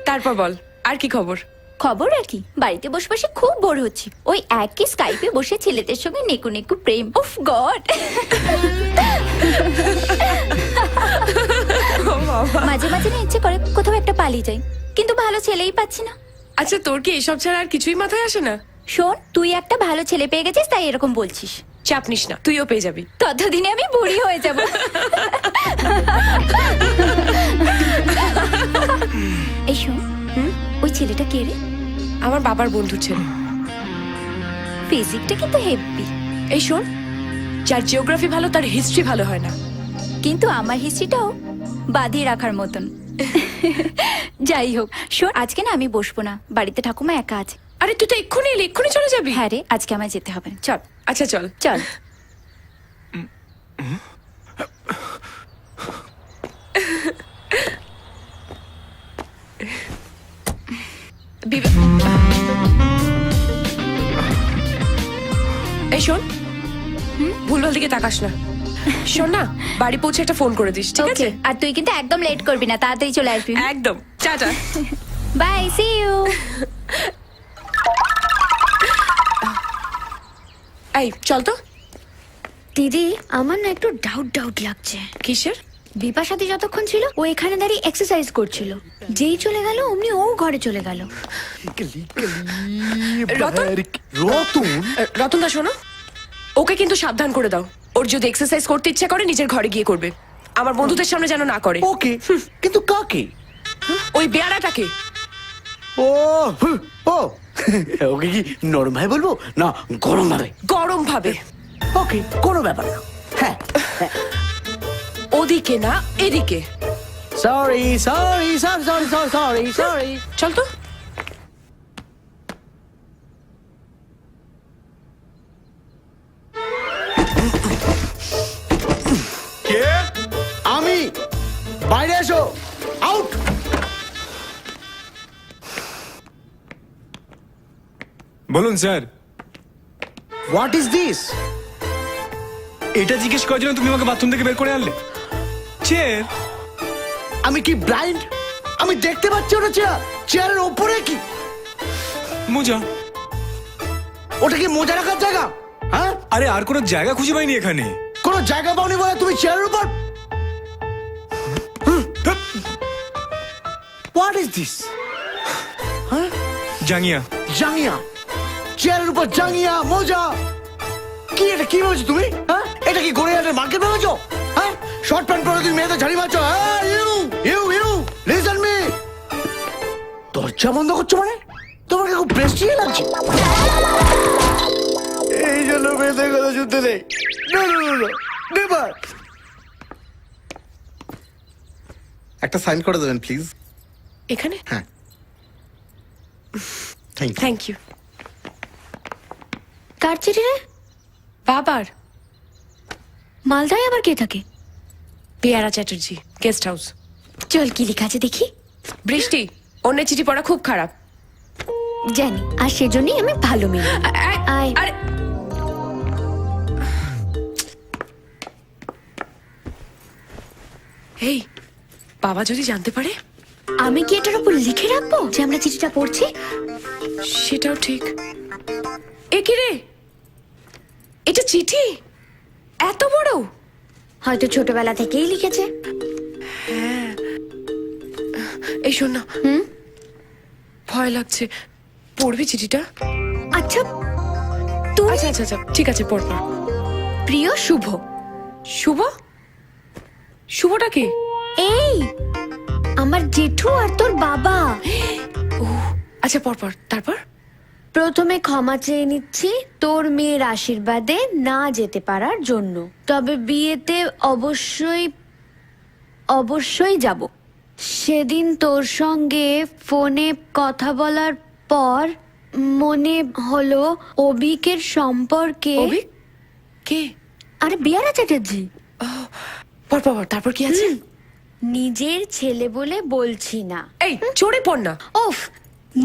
তারপর বল, আর কি খবর? খবর আর কি, বাড়িতে বসে বসে খুব বোর হচ্ছি। ওই একই স্কাইপে বসে ছেলেদের সঙ্গে নেকু নেকু প্রেম। উফ গড। মাঝে মাঝে না ইচ্ছে করে কোথাও একটা পালিয়ে যাই, কিন্তু ভালো ছেলেই পাচ্ছি না। আচ্ছা, তোর কি এসব ছাড়া আর কিছুই মাথায় আসে না? শোন, তুই একটা ভালো ছেলে পেয়ে গেছিস তাই এরকম বলছিস। চাপ নিস না, তুইও পেয়ে যাবি। ততদিনে আমি বুড়ি হয়ে যাব। এই শোন, ওই ছেলেটা কে রে? আমার বাবার বন্ধুর ছেলে। ফিজিকটা কিন্তু হেভি। এই শোন, যার জিওগ্রাফি ভালো তার হিস্ট্রি ভালো হয় না। কিন্তু আমার হিস্ট্রিটাও বাঁধিয়ে রাখার মতন। যাই হোক, শোন, আজকে না আমি বসবো না, বাড়িতে ঠাকুমা একা আছে। আরে তুই তো এক্ষুনি এলি, এক্ষুনি চলে যাবি? হ্যাঁ রে, আজকে আমায় যেতে হবে। চল। আচ্ছা চল চল। এই শোন, ভুলভাল দিকে তাকাস না। শোন না, বাড়ি পৌঁছে একটা ফোন করে দিস, ঠিক আছে? আর তুই কিন্তু একদম লেট করবি না, তাড়াতাড়ি চলে আসবি। একদম। টাটা। Bye, see you. এই চল তো। দিদি, আমার না একটু ডাউট লাগছে। কিসের? বিপাশাদি যতক্ষণ ছিল ও এখানে দাঁড়িয়ে এক্সারসাইজ করছিল, যেই চলে গেল অমনি ও ঘরে চলে গেল। রতন? রতন দা শোনো, ওকে কিন্তু সাবধান করে দাও। ওর যদি এক্সারসাইজ করতে ইচ্ছে করে নিজের ঘরে গিয়ে করবে, আমার বন্ধুদের সামনে যেন না করে। ওকে, কিন্তু কাকে? ওই বেয়ারাটাকে। ও ও ওকে কি নরম ভাবে বলবো না গরম ভাবে? গরম ভাবে। ওকে, কোনো ব্যাপার না। হ্যাঁ, ওদিকে না এদিকে। Sorry sorry sorry sorry sorry sorry. চল তো। কে? আমি। বাইরে এসো। আউট। বলুন স্যার। What is this? এটা জিজ্ঞেস করার জন্য তুমি আমাকে বাথরুম থেকে বের করে আনলে? চেয়ার? আমি কি ব্লাইন্ড? আমি দেখতে পাচ্ছি ওটা চেয়ার। চেয়ারের ওপরে কি? মোজা। ওটা কি মোজা রাখার জায়গা? হ্যাঁ, আরে আর কোনো জায়গা খুঁজে পাইনি এখানে। কোনো জায়গা পাওনি বলে তুমি চেয়ারের উপর? What is this? জাঙ্গিয়া। জাঙ্গিয়া? চেয়ারের উপর জাঙ্গিয়া, মোজা? কি এটা, কি ভেবেছো তুমি? হ্যাঁ, এটা কি গড়িয়াহাটের মার্কেট ভেবেছো? হ্যাঁ, শর্ট প্যান্ট পরে তুমি মেয়েদের ঝাড়ি মারছো? You listen me. দরজা বন্ধ করছো মানে? তোমাকে খুব প্রেস্টিজে লাগছে। এই জন্য মেয়েদের কথা শুনতে নেই। নেভার। একটা সাইন করে দেবেন প্লিজ। এখানে? হ্যাঁ, থ্যাংক ইউ। Thank you. কার চিঠি রে? বাবার। মালদায় আবার কে থাকে? পেয়ারা চ্যাটার্জি, গেস্ট হাউস। চল, কি লেখা আছে দেখি। বৃষ্টি, অন্যের চিঠি পড়া খুব খারাপ। জানি, আর সেজন্যই আমি ভালো মেয়ে। আয়। আরে এই, বাবা যদি জানতে পারে? আমি কি এটার উপর লিখে রাখবো যে আমরা চিঠিটা পড়ছি? সেটাও ঠিক। এ কি রে, এটা চিঠি? এত বড়? হয়তো ছোটবেলা থেকেই লিখেছে। এই শোন না, ভয় লাগছে। পড়বি চিঠিটা? আচ্ছা, তুই? আচ্ছা আচ্ছা আচ্ছা, ঠিক আছে, পড় পড়। প্রিয় শুভ। শুভ? শুভটা কে? এই আমার জেঠু আর তোর বাবা। আচ্ছা পড় পড়, তারপর? প্রথমে ক্ষমা চেয়ে নিচ্ছি তোর মেয়ের আশীর্বাদে না যেতে পারার জন্য, তবে বিয়েতে অবশ্যই যাব। সেদিন তোর সঙ্গে ফোনে কথা বলার পর মনে হলো অবিকের সম্পর্কে। অভিক? কে? আরে বিয়ারা চ্যাটার্জি। পড় পড় পড়, তারপর কি আছে? নিজের ছেলে বলে বলছি না। এই চড়ে পড় না। ওফ,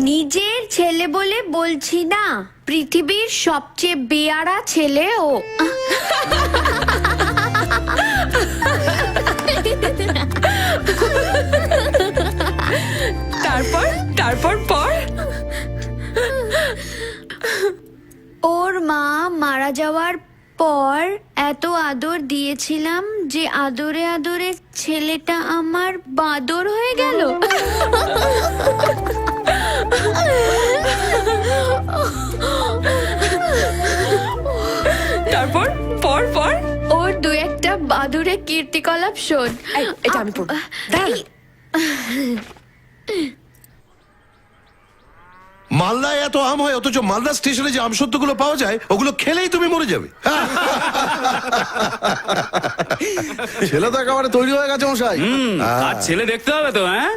নিজের ছেলে বলে বলছি না, পৃথিবীর সবচেয়ে বেয়ারা ছেলে ও। তারপর তারপর পর ওর মা মারা যাওয়ার পর এত আদর দিয়েছিলাম যে আদরে আদরে ছেলেটা আমার বাদর হয়ে গেল। তারপর পর পর ওর দু একটা বাদুরে কীর্তিকলাপ শোন। এটা আমি পড়বো, দাঁড়া না। মালদায় এত আম হয় অথচ মালদা স্টেশনে যে আমসত্ত্বগুলো পাওয়া যায় ওগুলো খেলেই তুমি মরে যাবে। ছেলে তো একেবারে তৈরি হয়ে গেছে মশাই। আর ছেলে দেখতে হবে তো, হ্যাঁ?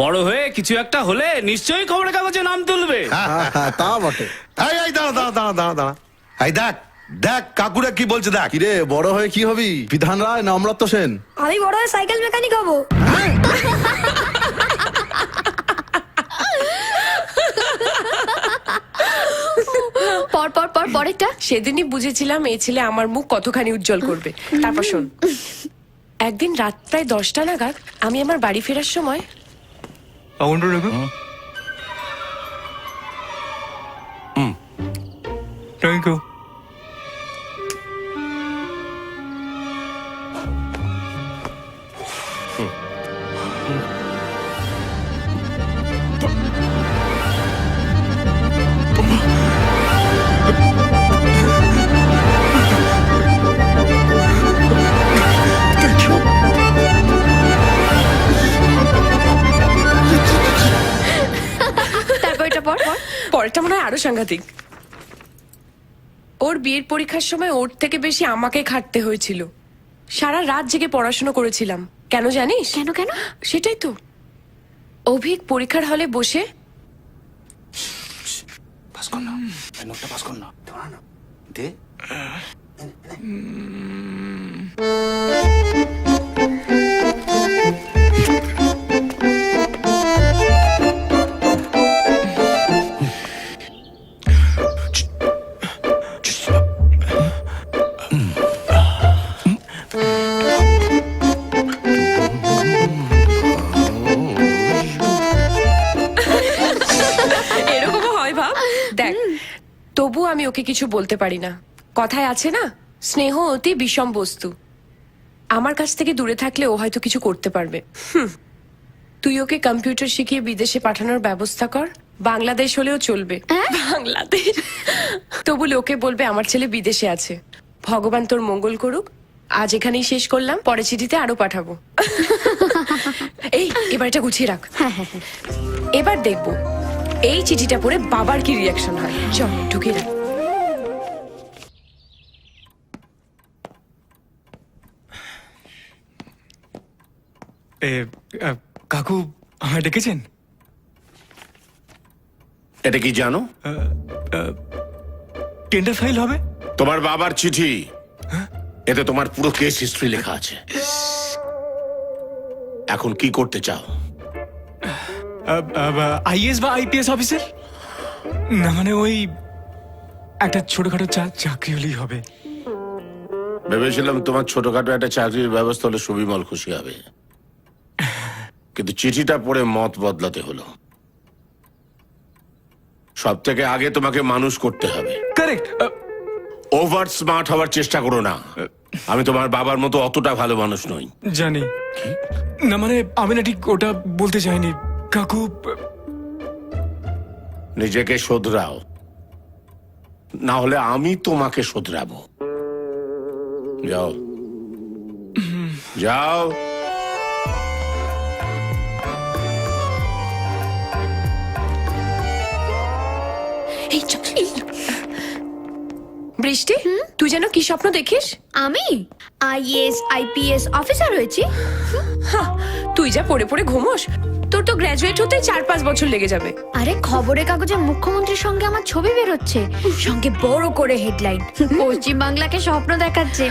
বড় হয়ে কিছু একটা হলে নিশ্চয়ই খবরের কাগজে নাম তুলবে। হ্যাঁ, তা বটে। এই দাঁড়া দাঁড়া দাঁড়া দাঁড়া দাঁড়া, এই দেখ দেখ কাকুরা কি বলছে দেখ। কিরে বড় হয়ে কি হবি, বিধান রায় না অমর্ত্য সেন? আমি বড় হয়ে সাইকেল মেকানিক হবো। পর পর পর পরেরটা। সেদিনই বুঝেছিলাম এই ছেলে আমার মুখ কতখানি উজ্জ্বল করবে। তারপর শোন, একদিন রাত প্রায় 10টা নাগাদ আমি আমার বাড়ি ফেরার সময় আগুনটা রেখো। Thank you. তারপর এটা পর পর। পরেরটা মনে হয় আরো সাংঘাতিক। ওর বিয়ের পরীক্ষার সময় ওর থেকে বেশি আমাকে খাটতে হয়েছিল। সারা রাত জেগে পড়াশোনা করেছিলাম। কেন জানিস? কেন কেন? সেটাই তো। অভিক পরীক্ষার হলে বসে এরকমও হয় ভাব। দেখ, তবু আমি ওকে কিছু বলতে পারি না। কথায় আছে না, স্নেহ অতি বিষম বস্তু। আমার কাছ থেকে দূরে থাকলে ও হয়তো কিছু করতে পারবে। তুই ওকে কম্পিউটার শিখিয়ে বিদেশে পাঠানোর ব্যবস্থা কর। বাংলাদেশ হলেও চলবে। বাংলাদেশ তবু লোকে বলবে আমার ছেলে বিদেশে আছে। ভগবান তোর মঙ্গল করুক। আজ এখানেই শেষ করলাম, পরে চিঠিতে আরো পাঠাবো। এই এবার এটা গুছিয়ে রাখ। এবার দেখবো এই চিঠিটা পড়ে বাবার কি রিয়াকশন হয়। চল ঢুকিয়ে রাখ। কাকু আমায় ডেকেছেন? এটা কি জানো? টেন্ডার ফাইল হবে। তোমার বাবার চিঠি, এতে তোমার পুরো কেস হিস্ট্রি লেখা আছে। এখন কি করতে চাও? আইএস বা আইপিএস অফিসার? না মানে ওই একটা ছোটখাটো চাকরি হলেই হবে। ভেবেছিলাম তোমার ছোটখাটো একটা চাকরির ব্যবস্থা হলে সুবিমল খুশি হবে, কিন্তু চিঠিটা পড়ে মত বদলাতে হলো। সব থেকে আগে তোমাকে মানুষ করতে হবে। কারেক্ট। ওভার স্মার্ট হওয়ার চেষ্টা করো না। আমি তোমার বাবার মতো অতটা ভালো মানুষ নই। জানি না, মানে আমি না ঠিক ওটা বলতে চাইনি কাকু। নিজেকে শোধরাও, না হলে আমি তোমাকে শোধরাবো। যাও যাও। এই চল। বৃষ্টি, তুই যেন কি স্বপ্ন দেখিস? আমি আইএস আইপিএস অফিসার হয়েছি। তুই যা পড়ে পড়ে ঘুমোস, তোর তো গ্র্যাজুয়েট হতে 4-5 বছর লেগে যাবে। আরে খবরের কাগজে মুখ্যমন্ত্রীর সঙ্গে আমার ছবি বেরোচ্ছে, সঙ্গে বড় করে হেডলাইন, পশ্চিম বাংলাকে স্বপ্ন দেখাচ্ছে।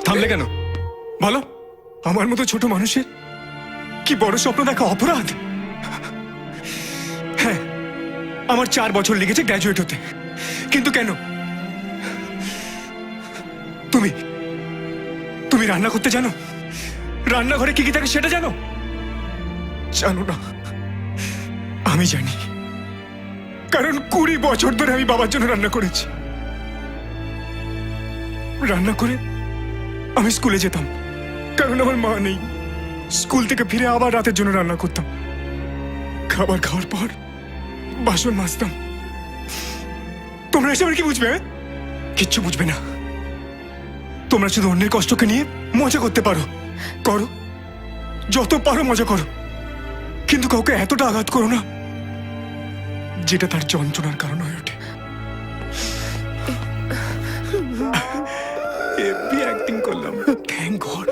থামলে কেন বলো? আমার মতো ছোট মানুষের কি বড় স্বপ্ন দেখা অপরাধ? হ্যাঁ, আমার 4 বছর লেগেছে গ্র্যাজুয়েট হতে, কিন্তু কেন? তুমি রান্না করতে জানো? রান্নাঘরে কি কি থাকে সেটা জানো? জানো না। আমি জানি, কারণ 20 বছর ধরে আমি বাবার জন্য রান্না করেছি। রান্না করে আমি স্কুলে যেতাম, কারণ আমার মা নেই। স্কুল থেকে ফিরে আবার রাতের জন্য রান্না করতাম। খাবার খাওয়ার পর বাসন মাজতাম। তোমরা এসব আর কি বুঝবে? কিচ্ছু বুঝবে না। তোমরা শুধু অন্যের কষ্টকে নিয়ে মজা করতে পারো, করো, যত পারো মজা করো, কিন্তু কাউকে এতটা আঘাত করো না যেটা তার যন্ত্রণার কারণ হয়ে ওঠে। হেভি অ্যাক্টিং করলাম, থ্যাংক গড।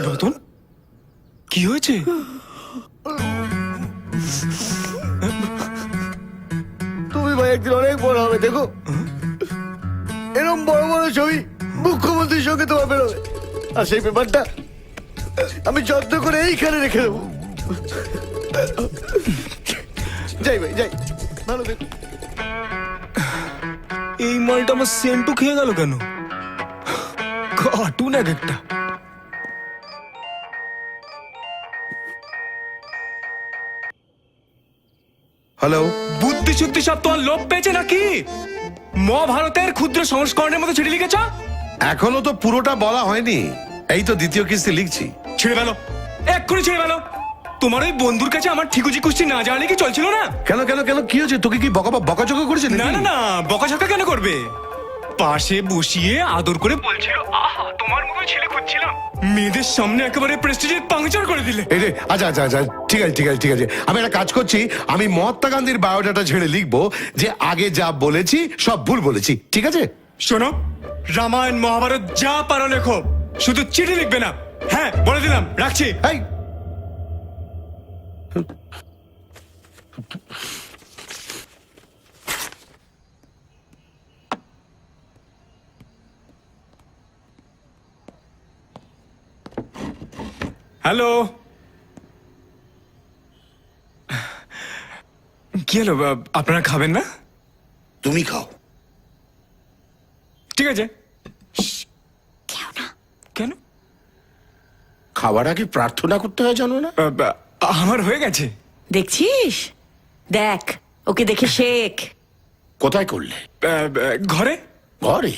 রতন, কি হয়েছে? তুমি ভাই একদিন অনেক বড় হবে, দেখো এরকম বড় বড় ছবি মুখ্যমন্ত্রীর সঙ্গে তোমার বেরোবে। আর সেই পেপারটা আমি যত্ন করে এইখানে রেখে দেবো। যাই ভাই যাই, ভালো দেখো। এই মালটা আমার সেন্টু খেয়ে গেল কেন? কার্টুন এক একটা। হ্যালো, বুদ্ধি শুদ্ধি সব তোমার লোপ পেয়েছে নাকি? মহাভারতের ক্ষুদ্র সংস্করণের মতো ছেড়ে লিখেছ? এখনো তো পুরোটা বলা হয়নি, এই তো দ্বিতীয় কিস্তি লিখছি। ছেড়ে ফেলো, এক্ষুনি ছেড়ে ফেলো। তোমার ওই বন্ধুর কাছে আমার ঠিকুজি কুস্তি না জানলে কি চলছিল না? কেন কেন কেন, কি হয়েছে? তোকে কি বকাঝকা করেছে না নাকি? না না, বকাঝকা কেন করবে? পাশে বসিয়ে আদর করে বলছিল, আহা তোমার মতো ছেলে খুঁজছিলাম। মেয়েদের সামনে একেবারে প্রেস্টিজের পাংচার করে দিলে। এই রে, আচ্ছা আচ্ছা আচ্ছা, ঠিক আছে ঠিক আছে ঠিক আছে, আমি একটা কাজ করছি। আমি মহাত্মা গান্ধীর বায়োডাটা ছেড়ে লিখবো যে আগে যা বলেছি সব ভুল বলেছি, ঠিক আছে? শোনো, রামায়ণ মহাভারত যা পারো লেখো, শুধু চিঠি লিখবে না। হ্যাঁ, বলে দিলাম, রাখছি। এই হ্যালো, কি হলো? আপনারা খাবেন না? তুমি খাও। ঠিক আছে। কেন? খাবার আগে প্রার্থনা করতে হয় জানো না? আমার হয়ে গেছে। দেখছিস? দেখ, ওকে দেখে শেখ। কোথায় করলে? ঘরে। ঘরে?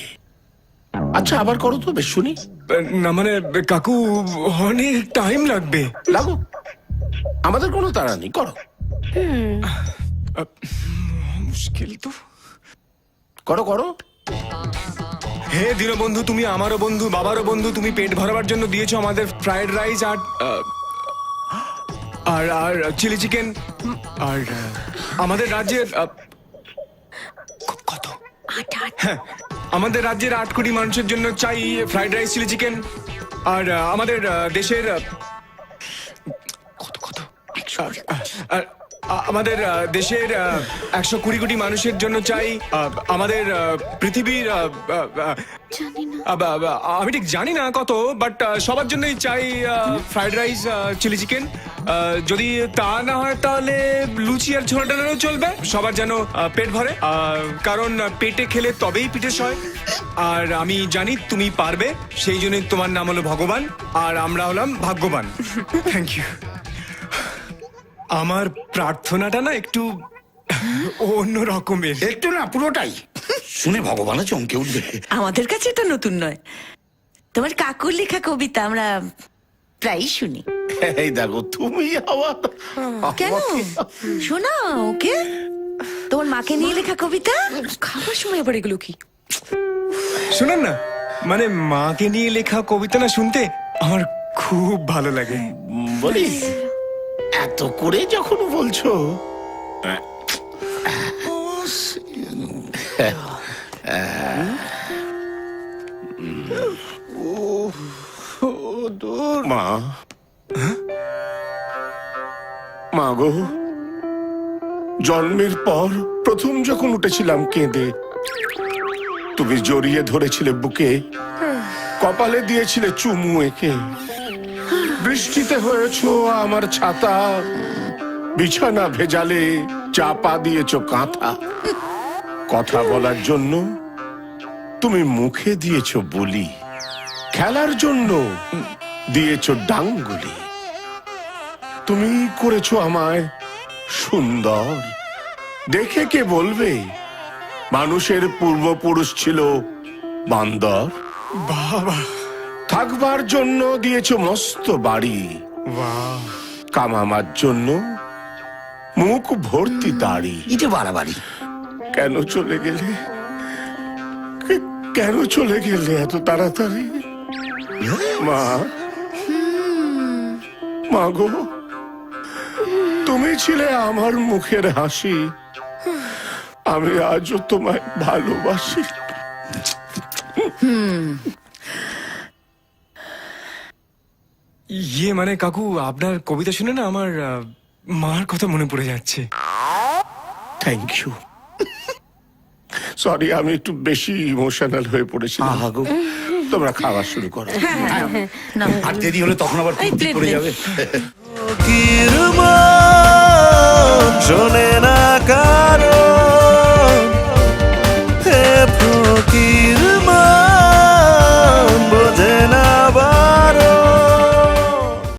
আচ্ছা আবার করো তো, বেশ শুনি। না মানে কাকু, অনেক টাইম লাগবে। লাগো, আমাদের কোনো তাড়া নেই, করো মুশকিল তো। করো করো। হে দীনবন্ধু, তুমি আমারও বন্ধু, বাবারও বন্ধু। তুমি পেট ভরাবার জন্য দিয়েছো আমাদের ফ্রাইড রাইস আর আর চিলি চিকেন। আর আমাদের রাজ্যের কত? হ্যাঁ, আমাদের রাজ্যের 8 কোটি মানুষের জন্য চাই ফ্রাইড রাইস, চিলি চিকেন। আর আমাদের দেশের কত কত আর আমাদের দেশের 120 কোটি মানুষের জন্য চাই। আমাদের পৃথিবীর আমি ঠিক জানি না কত, বাট সবার জন্যই চাই ফ্রাইড রাইস, চিলি চিকেন। যদি তা না হয় তাহলে লুচি আর ছোলা ডানাও চলবে। সবার যেন পেট ভরে, কারণ পেটে খেলে তবেই পিঠে সয়। আর আমি জানি তুমি পারবে, সেই জন্যই তোমার নাম হলো ভগবান, আর আমরা হলাম ভাগ্যবান। Thank you. আমার প্রার্থনাটা না একটু অন্য রকমের। একটু না, পুরোটাই শুনে ভগবানও চমকে উঠবে। আমাদের কাছে এটা নতুন নয়। তোমার কাকুর লেখা কবিতা আমরা প্রায়ই শুনি। এই দেখো, তুমি আবার কেন? শোনা ওকে, তোমার মাকে নিয়ে লেখা কবিতা। খাবার সময় আবার এগুলো কি? শুনুন না, মানে মাকে নিয়ে লেখা কবিতা না শুনতে আমার খুব ভালো লাগে। বলি, এত করে যখন বলছো, মা, মা গো, জন্মের পর প্রথম যখন উঠেছিলাম কেঁদে, তুমি জড়িয়ে ধরেছিলে বুকে, কপালে দিয়েছিলে চুমু এঁকে। বৃষ্টিতে হয়েছো আমার ছাতা, বিছানা ভেজালে চাপা দিয়েছো কাঁথা। কথা বলার জন্য তুমি মুখে দিয়েছো বলি, খেলার জন্য দিয়েছো ডাঙ্গুলি। তুমি করেছো আমায় সুন্দর। দেখে কে বলবে মানুষের পূর্বপুরুষ ছিল বান্দর? বাবা, থাকবার জন্য দিয়েছো মস্ত বাড়ি, বাহ, কামামার জন্য মুখ ভর্তি দাড়ি। ইটে বাড়াবাড়ি। কেন চলে গেলে? কেন চলে গেলে এত তাড়াতাড়ি? মা, মা গো, তুমি ছিলে আমার মুখের হাসি, আমি আজও তোমায় ভালোবাসি। ইয়ে মানে কাকু, আপনার কবিতা শুনে না আমার মার কথা মনে পড়ে যাচ্ছে। Thank you. সরি, আমি একটু বেশি ইমোশনাল হয়ে পড়েছিলাম। আহাগো। তোমরা খাওয়া শুরু করো। আর দেরি হলে তখন আবার এই কুত্তি প্লেট পড়ে নে। যাবে। কিরমা